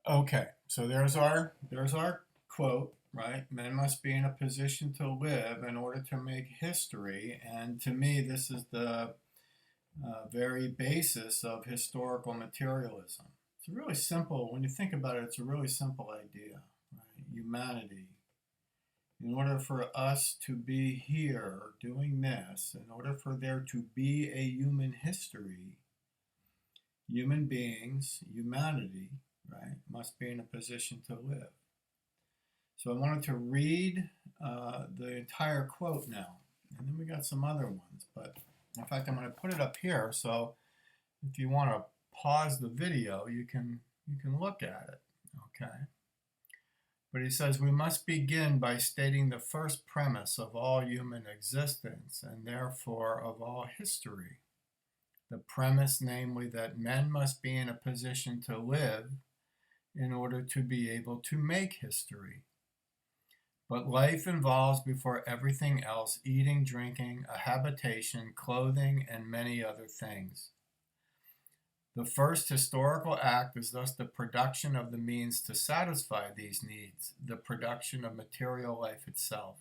Okay, so there's our quote, right? Men must be in a position to live in order to make history, and to me, this is the very basis of historical materialism. It's really simple. When you think about it, it's a really simple idea, right? Humanity. In order for us to be here doing this, in order for there to be a human history, human beings, humanity, right, must be in a position to live. So I wanted to read the entire quote now, and then we got some other ones. But in fact, I'm going to put it up here. So if you want to pause the video, you can look at it. Okay. But he says we must begin by stating the first premise of all human existence, and therefore of all history. The premise, namely, that men must be in a position to live in order to be able to make history. But life involves, before everything else, eating, drinking, a habitation, clothing, and many other things. The first historical act is thus the production of the means to satisfy these needs, the production of material life itself.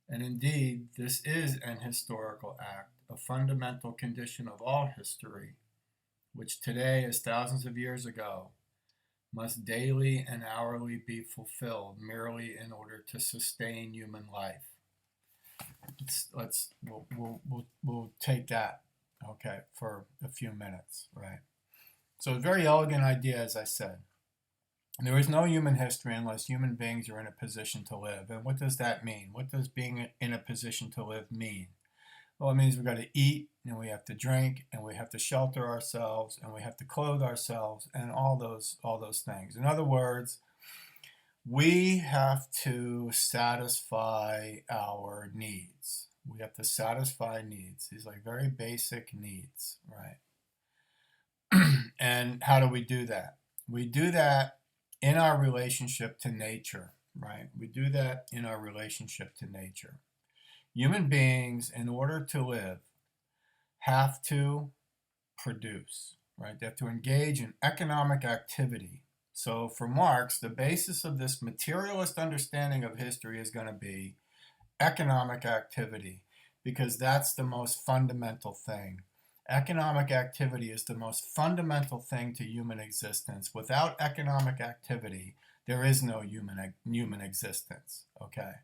And indeed, this is an historical act, a fundamental condition of all history, which today, as thousands of years ago, must daily and hourly be fulfilled merely in order to sustain human life. We'll take that, okay, for a few minutes, right? So a very elegant idea, as I said. There is no human history unless human beings are in a position to live. And what does that mean? What does being in a position to live mean? Well, it means we've got to eat, and we have to drink, and we have to shelter ourselves, and we have to clothe ourselves, and all those things. In other words, we have to satisfy our needs. We have to satisfy needs. These like very basic needs, right? And how do we do that? We do that in our relationship to nature, right? We do that in our relationship to nature. Human beings, in order to live, have to produce, right? They have to engage in economic activity. So for Marx, the basis of this materialist understanding of history is going to be economic activity, because that's the most fundamental thing. Economic activity is the most fundamental thing to human existence. Without economic activity, there is no human existence, okay?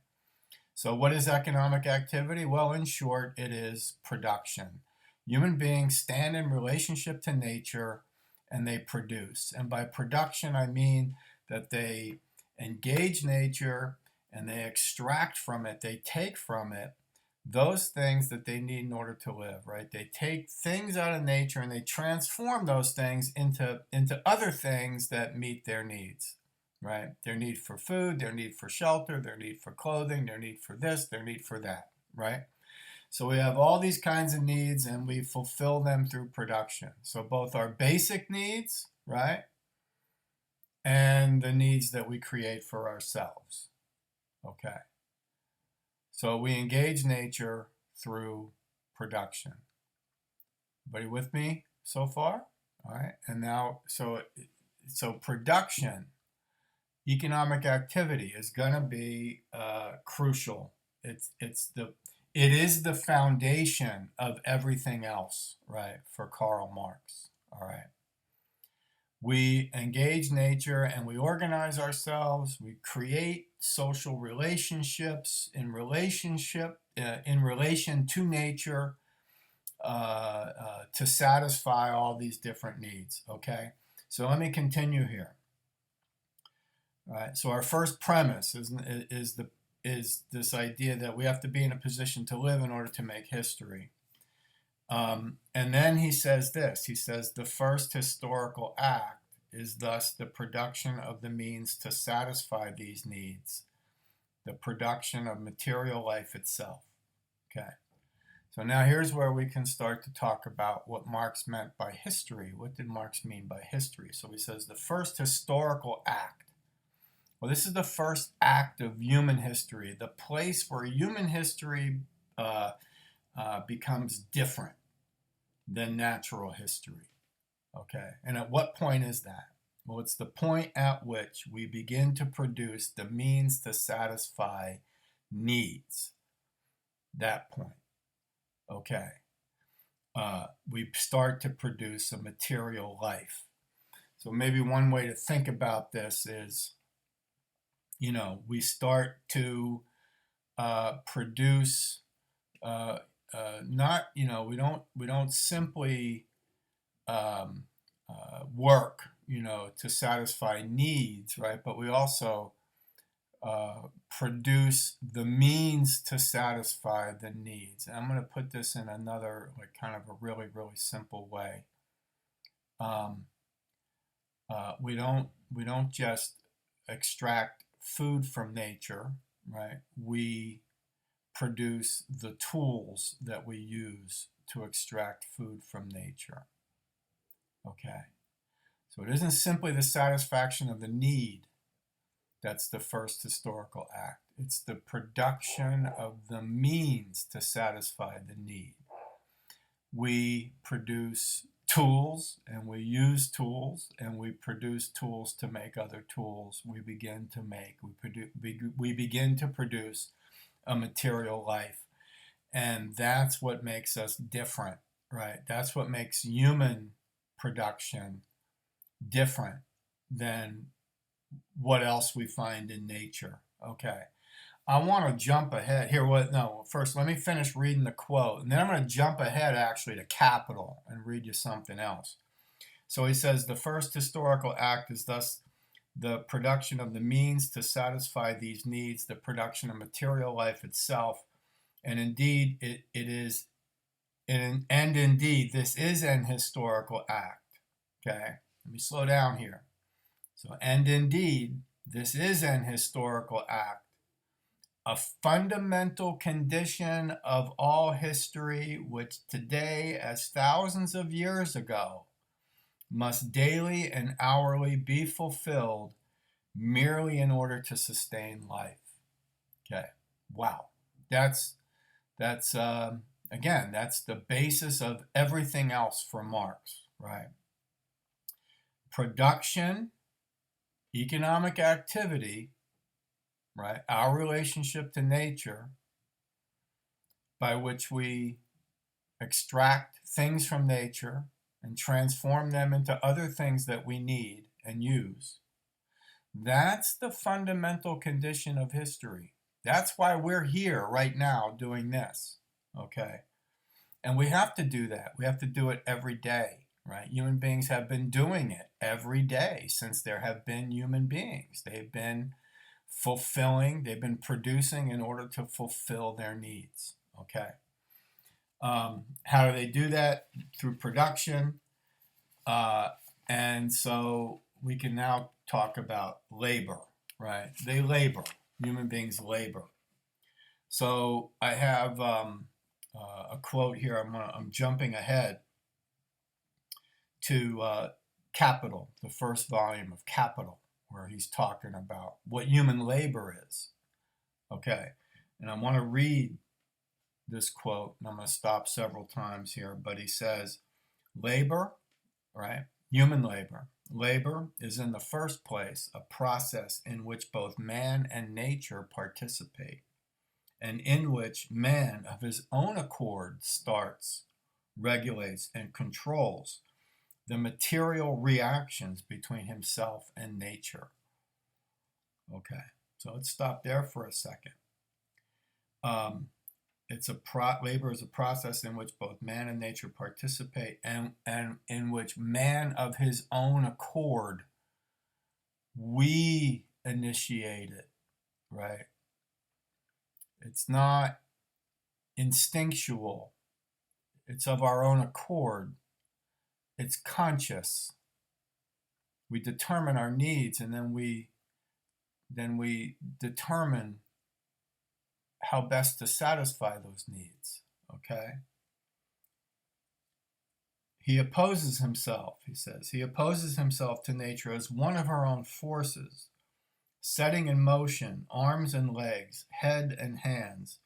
So what is economic activity? Well, in short, it is production. Human beings stand in relationship to nature and they produce. And by production, I mean that they engage nature and they extract from it, they take from it those things that they need in order to live, right? They take things out of nature and they transform those things into other things that meet their needs, right? Their need for food, their need for shelter, their need for clothing, their need for this, their need for that, right? So we have all these kinds of needs and we fulfill them through production. So both our basic needs, right? And the needs that we create for ourselves, okay? So we engage nature through production. Everybody with me so far? All right. And now, so production, economic activity is going to be crucial. It is the foundation of everything else, right? For Karl Marx. All right. We engage nature and we organize ourselves. We create social relationships in relation to nature to satisfy all these different needs. Okay, so let me continue here. All right. So our first premise is this idea that we have to be in a position to live in order to make history. And then he says this. He says the first historical act is thus the production of the means to satisfy these needs, the production of material life itself. Okay. So now here's where we can start to talk about what Marx meant by history. What did Marx mean by history? So he says the first historical act. Well, this is the first act of human history, the place where human history becomes different than natural history. Okay, and at what point is that? Well, it's the point at which we begin to produce the means to satisfy needs. That point. Okay. We start to produce a material life. So maybe one way to think about this is, we start to produce not, we don't simply work, to satisfy needs, right? But we also produce the means to satisfy the needs. And I'm going to put this in another, like, kind of a really, really simple way. We don't just extract food from nature, right? We produce the tools that we use to extract food from nature. Okay. So it isn't simply the satisfaction of the need that's the first historical act. It's the production of the means to satisfy the need. We produce tools, and we use tools, and we produce tools to make other tools. We begin to produce a material life. And that's what makes us different, right? That's what makes human production different than what else we find in nature. Okay. I want to jump ahead here. First, let me finish reading the quote, and then I'm going to jump ahead actually to capital and read you something else. So he says, the first historical act is thus the production of the means to satisfy these needs, the production of material life itself. And indeed, indeed, this is an historical act. Okay, let me slow down here. So, and indeed, this is an historical act, a fundamental condition of all history, which today, as thousands of years ago, must daily and hourly be fulfilled merely in order to sustain life. Okay, wow, that's again, that's the basis of everything else for Marx, right? Production, economic activity, right? Our relationship to nature, by which we extract things from nature and transform them into other things that we need and use. That's the fundamental condition of history. That's why we're here right now doing this, okay? And we have to do that. We have to do it every day, right? Human beings have been doing it every day since there have been human beings. They've been producing in order to fulfill their needs, okay? How do they do that? Through production. And so we can now talk about labor, right? They labor. Human beings labor. So I have a quote here. I'm jumping ahead to Capital, the first volume of Capital, where he's talking about what human labor is. Okay, and I want to read this quote, and I'm going to stop several times here, but he says, labor, right? Human labor. Labor is in the first place a process in which both man and nature participate, and in which man of his own accord starts, regulates, and controls the material reactions between himself and nature. Okay, so let's stop there for a second. Labor is a process in which both man and nature participate, and in which man of his own accord, we initiate it, right? It's not instinctual. It's of our own accord. It's conscious. We determine our needs, and then we determine how best to satisfy those needs, okay? He opposes himself, he says. He opposes himself to nature as one of her own forces, setting in motion arms and legs, head and hands,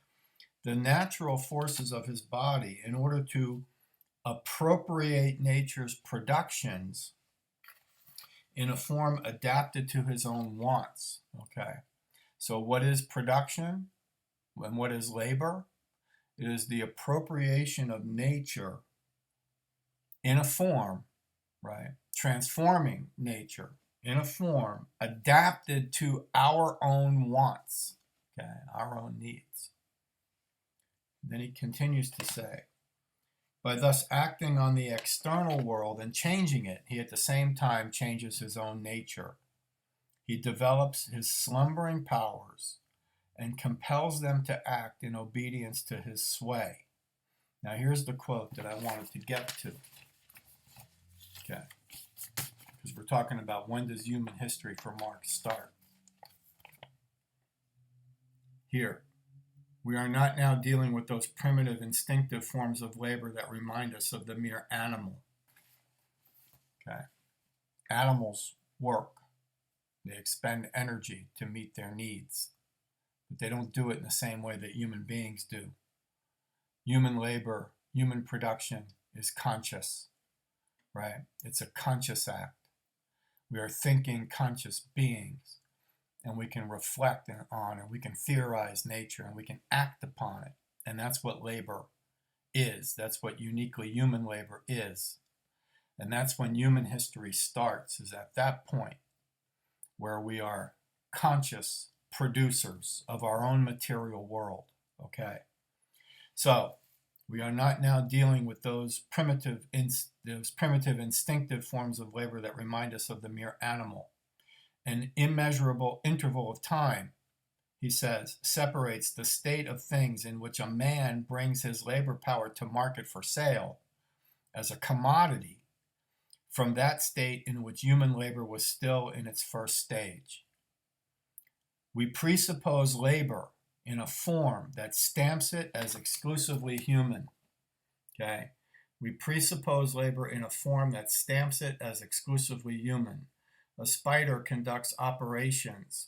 the natural forces of his body in order to appropriate nature's productions in a form adapted to his own wants. Okay, so what is production and what is labor? It is the appropriation of nature in a form, right? Transforming nature in a form adapted to our own wants, okay, our own needs. Then he continues to say, by thus acting on the external world and changing it, he at the same time changes his own nature. He develops his slumbering powers and compels them to act in obedience to his sway. Now here's the quote that I wanted to get to. Okay, because we're talking about when does human history for Marx start. Here, we are not now dealing with those primitive instinctive forms of labor that remind us of the mere animal. Okay, animals work. They expend energy to meet their needs, but they don't do it in the same way that human beings do. Human labor, human production is conscious, right? It's a conscious act. We are thinking conscious beings, and we can reflect on and we can theorize nature and we can act upon it. And that's what labor is. That's what uniquely human labor is. And that's when human history starts, is at that point where we are conscious producers of our own material world. Okay? So we are not now dealing with those primitive instinctive forms of labor that remind us of the mere animal. An immeasurable interval of time, he says, separates the state of things in which a man brings his labor power to market for sale as a commodity from that state in which human labor was still in its first stage. We presuppose labor in a form that stamps it as exclusively human. Okay? We presuppose labor in a form that stamps it as exclusively human. A spider conducts operations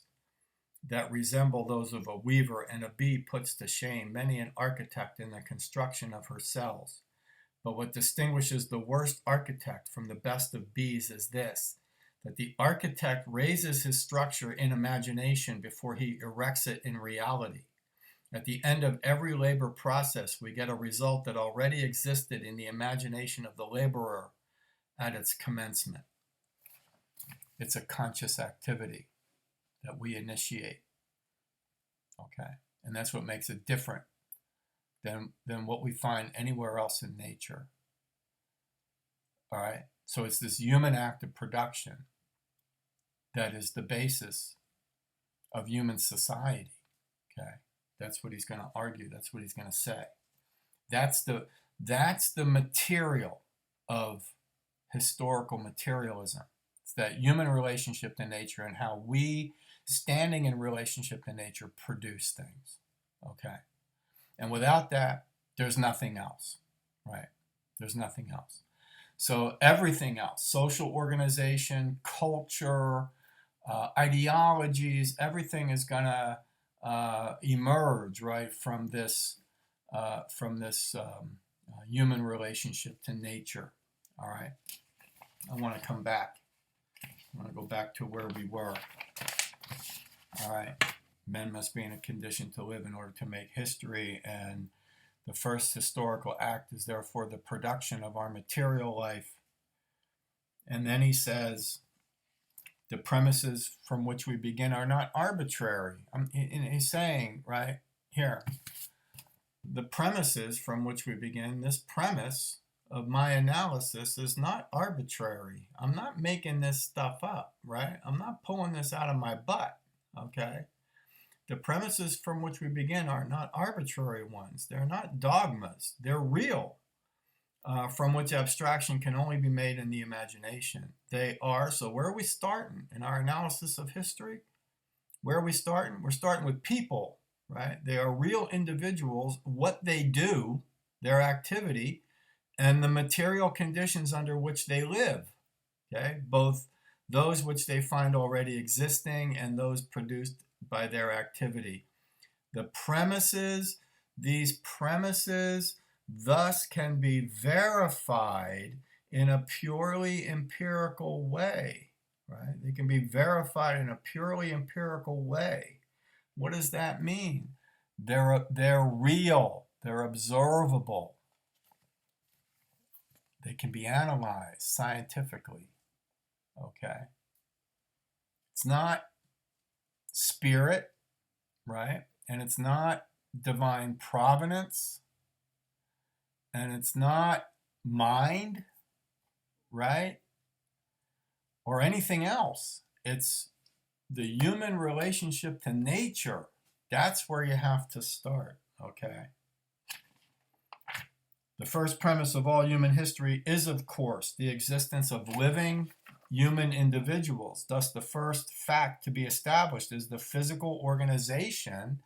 that resemble those of a weaver, and a bee puts to shame many an architect in the construction of her cells. But what distinguishes the worst architect from the best of bees is this, that the architect raises his structure in imagination before he erects it in reality. At the end of every labor process, we get a result that already existed in the imagination of the laborer at its commencement. It's a conscious activity that we initiate. Okay, and that's what makes it different than what we find anywhere else in nature. All right, so it's this human act of production that is the basis of human society. Okay, that's what he's going to argue. That's what he's going to say. That's the material of historical materialism. It's that human relationship to nature and how we, standing in relationship to nature, produce things. Okay, and without that, there's nothing else, right? There's nothing else. So everything else, social organization, culture, ideologies, everything is going to emerge, right, from this human relationship to nature. All right, I want to come back. I want to go back to where we were. All right, men must be in a condition to live in order to make history, and the first historical act is therefore the production of our material life. And then he says, the premises from which we begin are not arbitrary. He's saying, right here, the premises from which we begin, this premise of my analysis is not arbitrary. I'm not making this stuff up, right? I'm not pulling this out of my butt, okay? The premises from which we begin are not arbitrary ones. They're not dogmas. They're real, from which abstraction can only be made in the imagination. They are, so where are we starting in our analysis of history? Where are we starting? We're starting with people, right? They are real individuals, what they do, their activity, and the material conditions under which they live, okay? Both those which they find already existing and those produced by their activity. The premises, these premises, thus can be verified in a purely empirical way, right? They can be verified in a purely empirical way. What does that mean? They're real. They're observable. They can be analyzed scientifically. Okay. It's not spirit, right? And it's not divine providence. And it's not mind, right? Or anything else. It's the human relationship to nature. That's where you have to start, okay? The first premise of all human history is, of course, the existence of living human individuals. Thus, the first fact to be established is the physical organization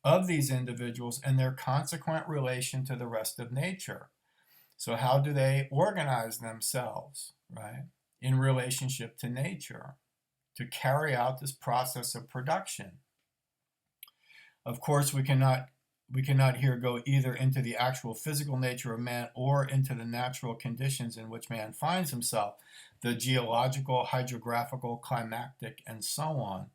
of these individuals and their consequent relation to the rest of nature. So how do they organize themselves, right, in relationship to nature to carry out this process of production? Of course, we cannot here go either into the actual physical nature of man or into the natural conditions in which man finds himself, the geological, hydrographical, climatic, and so on.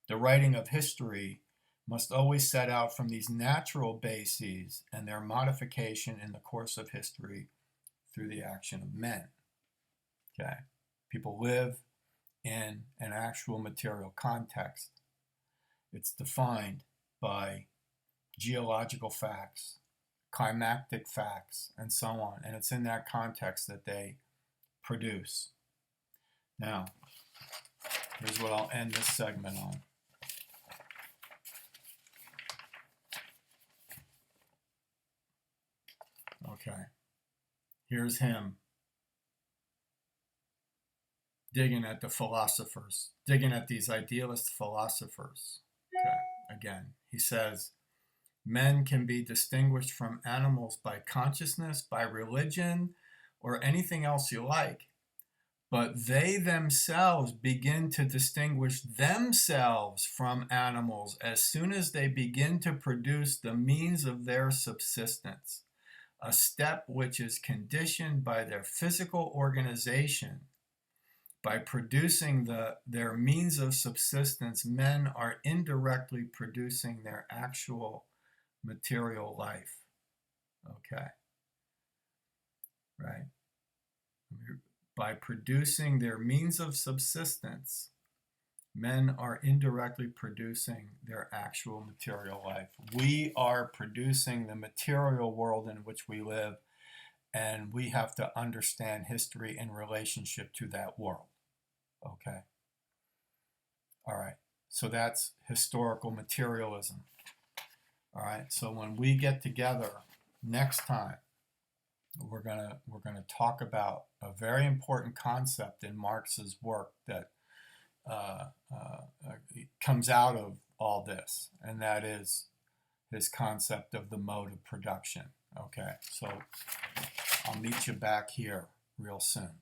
The writing of history must always set out from these natural bases and their modification in the course of history through the action of men. Okay? People live in an actual material context. It's defined by geological facts, climatic facts, and so on. And it's in that context that they produce. Now, here's what I'll end this segment on. Okay. Here's him digging at the philosophers, digging at these idealist philosophers. Okay. Again, he says, men can be distinguished from animals by consciousness, by religion, or anything else you like. But they themselves begin to distinguish themselves from animals as soon as they begin to produce the means of their subsistence, a step which is conditioned by their physical organization. By producing their means of subsistence, men are indirectly producing their actual material life. Okay. Right? By producing their means of subsistence, men are indirectly producing their actual material life. We are producing the material world in which we live, and we have to understand history in relationship to that world. Okay? All right. So that's historical materialism. All right. So when we get together next time, we're gonna talk about a very important concept in Marx's work that comes out of all this, and that is his concept of the mode of production. Okay. So I'll meet you back here real soon.